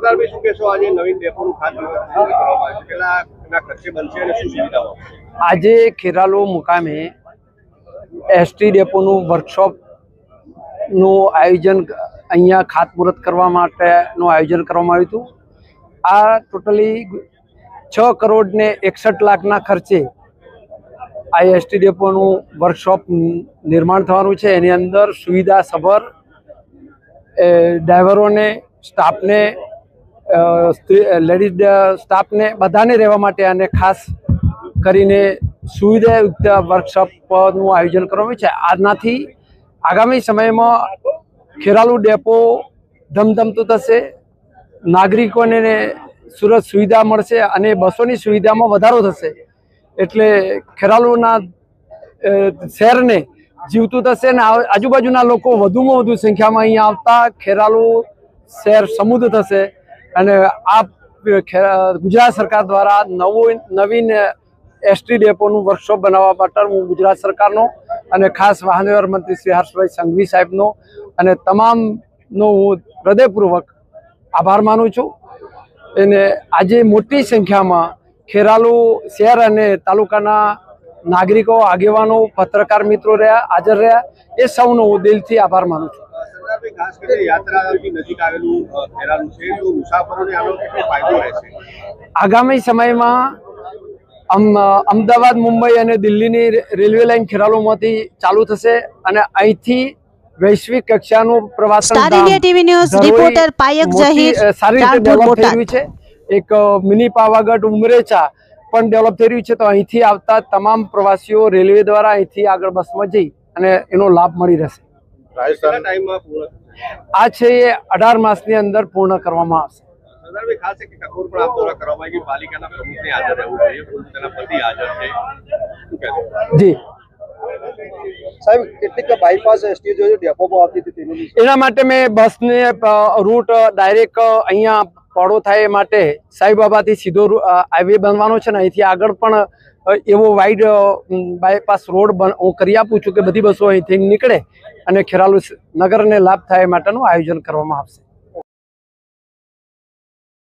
સરદારભાઈ શું કહેશો? આજે નવીન ડેપોનું ખાતમુહૂર્ત કરવામાં આવ્યું છે, કેટલાના ખર્ચે બનશે અને શું સુવિધાઓ? આજે ખેરાલુ મુકામે એસટી ડેપોનું વર્કશોપનું આયોજન અહીંયા ખાતમુહૂર્ત કરવા માટેનું આયોજન કરવામાં આવ્યું હતું। આ ટોટલી 6 કરોડ ને 61 લાખના ખર્ચે આ એસટી ડેપોનું વર્કશોપ નિર્માણ થવાનું છે। એની અંદર સુવિધાસભર ડ્રાઈવરોને, સ્ટાફને, લેડીઝ સ્ટાફને બધાને રહેવા માટે અને ખાસ કરીને સુવિધાયુક્ત વર્કશોપનું આયોજન કરવામાં છે। આનાથી આગામી સમયમાં ખેરાલુ ડેપો ધમધમતું થશે, નાગરિકોને સુરત સુવિધા મળશે અને બસોની સુવિધામાં વધારો થશે। એટલે ખેરાલુના શહેરને જીવતું થશે અને આજુબાજુના લોકો વધુમાં વધુ સંખ્યામાં અહીંયા આવતા ખેરાલુ શહેર સમૃદ્ધ થશે। અને આ ગુજરાત સરકાર દ્વારા નવીન એસટી ડેપોનું વર્કશોપ બનાવવા માટે હું ગુજરાત સરકારનો અને ખાસ વાહન વ્યવહાર મંત્રી શ્રી હર્ષભાઈ સંઘવી સાહેબનો અને તમામનો હું હૃદયપૂર્વક આભાર માનું છું। અને આજે મોટી સંખ્યામાં ખેરાલુ શહેર અને તાલુકાના નાગરિકો, આગેવાનો, પત્રકાર મિત્રો હાજર રહ્યા, એ સૌનો હું દિલથી આભાર માનું છું। સરદારભાઈ, ખાસ કરીને યાત્રાથી નજીક આવેલું ખેરાલુ છે, તો મુસાફરોને આનો કેટલો ફાયદો રહેશે? આગામી સમયમાં અમદાવાદ, મુંબઈ અને દિલ્હીની રેલવે લાઇન ખેરાલુમાંથી ચાલુ થશે અને અહીંથી વૈશ્વિક કક્ષાનું પ્રવાસન Star India TV news reporter Payak Zaheer સારી રીતે ડેવલપ થઈ રહ્યું છે। એક મિની પાવાગઢ, ઉમરેચા પણ ડેવલપ થઈ રહ્યું છે। તો અહીંથી આવતા તમામ પ્રવાસીઓ રેલવે દ્વારા અહીંથી આગળ બસમાં જઈ અને એનો લાભ મળી રહેશે। રાજસ્થાન ટાઈમમાં પૂર્ણ આ છે એ 18 માસની અંદર પૂર્ણ કરવામાં આવશે। સરદારભાઈ, ખાસ એક ટકોર પણ આપ દ્વારા કરવામાં આવી કે પાલિકાના પ્રમુખને હાજર રહેવું જોઈએ, તેના પતિ હાજર છે, શું કહેશો? જી સાહેબ, કેટલીક બાયપાસ એસટી જો ડેપોમાં આવતી હતી તેની એના માટે મેં બસને રૂટ ડાયરેક્ટ અહીંયા પડો થાય એ માટે સાંઈબાબાથી સીધો હાઈવે બનવાનો છે ને અહીંથી આગળ પણ એવો વાઇડ બાયપાસ રોડ હું કરી આપું છું કે બધી બસો અહીંથી નીકળે અને ખેરાલુ નગરને લાભ થાય એ માટેનું આયોજન કરવામાં આવશે।